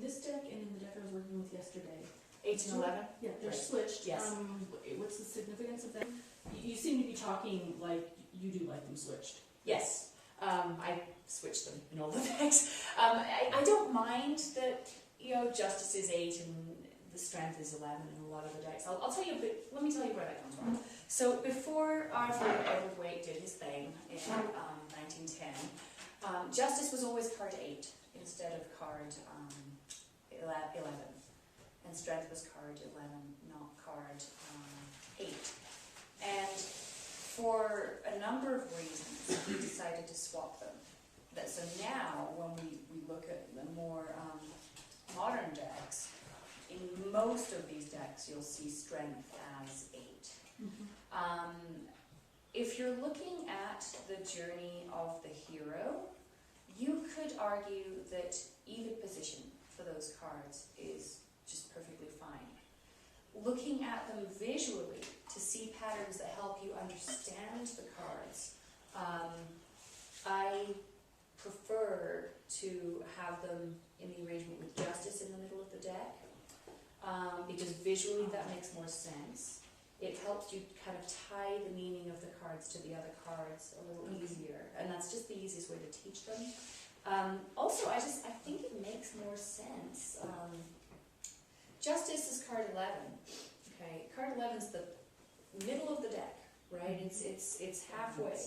this deck and in the deck I was working with yesterday. 8 and 11? Yeah, they're Right. switched. Yes. What's the significance of that? You seem to be talking like you do like them switched. Yes. I switched them in all the decks. I don't mind that, you know, Justice is 8 and the Strength is 11 in a lot of the decks. I'll tell you a bit, let me tell you where that comes from. So before Arthur Edward Waite did his thing in 1910, Justice was always card 8 instead of card 11. And Strength was card 11, not card 8. And for a number of reasons, we decided to swap them. So now, when we look at the more modern decks, in most of these decks you'll see Strength as 8. If you're looking at the journey of the hero, you could argue that either position for those cards is just perfectly fine. Looking at them visually to see patterns that help you understand the cards, I prefer to have them in the arrangement with Justice in the middle of the deck, because visually that makes more sense. It helps you kind of tie the meaning of the cards to the other cards a little easier, and that's just the easiest way to teach them. Also, I think it makes more sense. Justice is card 11. Okay, card 11 is the middle of the deck, right? It's halfway,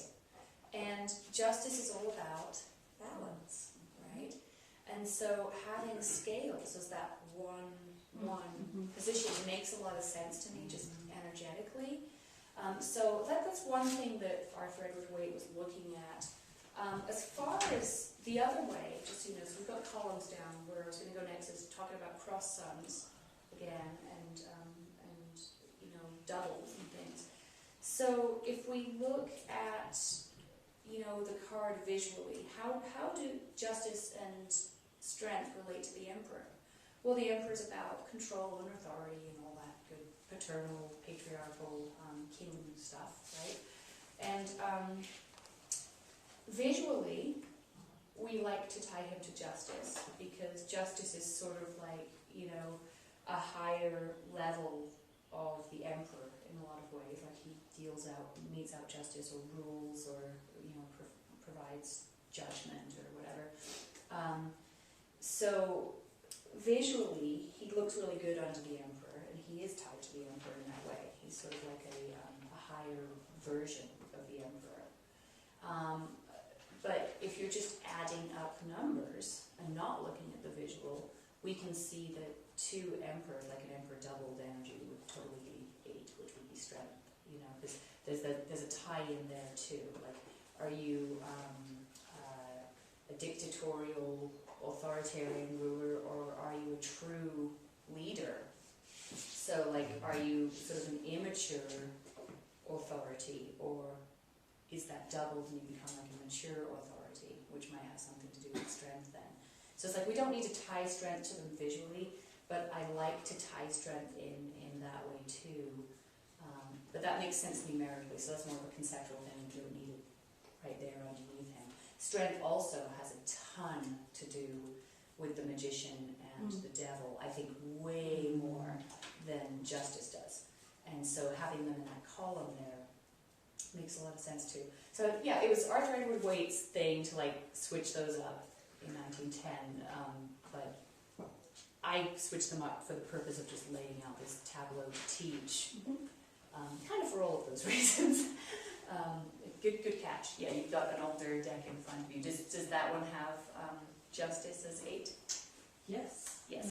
and Justice is all about balance, right? And so having scales as that one position makes a lot of sense to me, just energetically. So that's one thing that Arthur Edward Waite was looking at. As far as the other way, just so you know, so we've got columns down. Where I was going to go next is talking about cross sums again, and you know, doubles and things. So if we look at, you know, the card visually, how do Justice and Strength relate to the Emperor? Well, the Emperor is about control and authority and all that good paternal, patriarchal, king stuff, right? And visually, we like to tie him to Justice, because Justice is sort of like, you know, a higher level of the Emperor in a lot of ways. Like he metes out justice or rules, or, you know, provides judgment or whatever. So visually, he looks really good under the Emperor, and he is tied to the Emperor in that way. He's sort of like a higher version of the Emperor. But if you're just adding up numbers and not looking at the visual, we can see that 2 Emperors, like an Emperor doubled energy, would totally be 8, which would be Strength. You know, because there's a tie in there too. Like, are you a dictatorial, authoritarian ruler, or are you a true leader? So, like, are you sort of an immature authority, or is that doubled and you become like a mature authority, which might have something to do with Strength then? So it's like we don't need to tie Strength to them visually, but I like to tie Strength in that way too. But that makes sense numerically, so that's more of a conceptual thing. You don't need it right there underneath him. Strength also has a ton to do with the Magician and the Devil, I think way more than Justice does. And so having them in that column there makes a lot of sense too. So yeah, it was Arthur Edward Waite's thing to like switch those up in 1910, but I switched them up for the purpose of just laying out this tableau to teach, kind of for all of those reasons. Good catch. Yeah, you've got an older deck in front of you. Does that one have Justice as 8? Yes. Yes.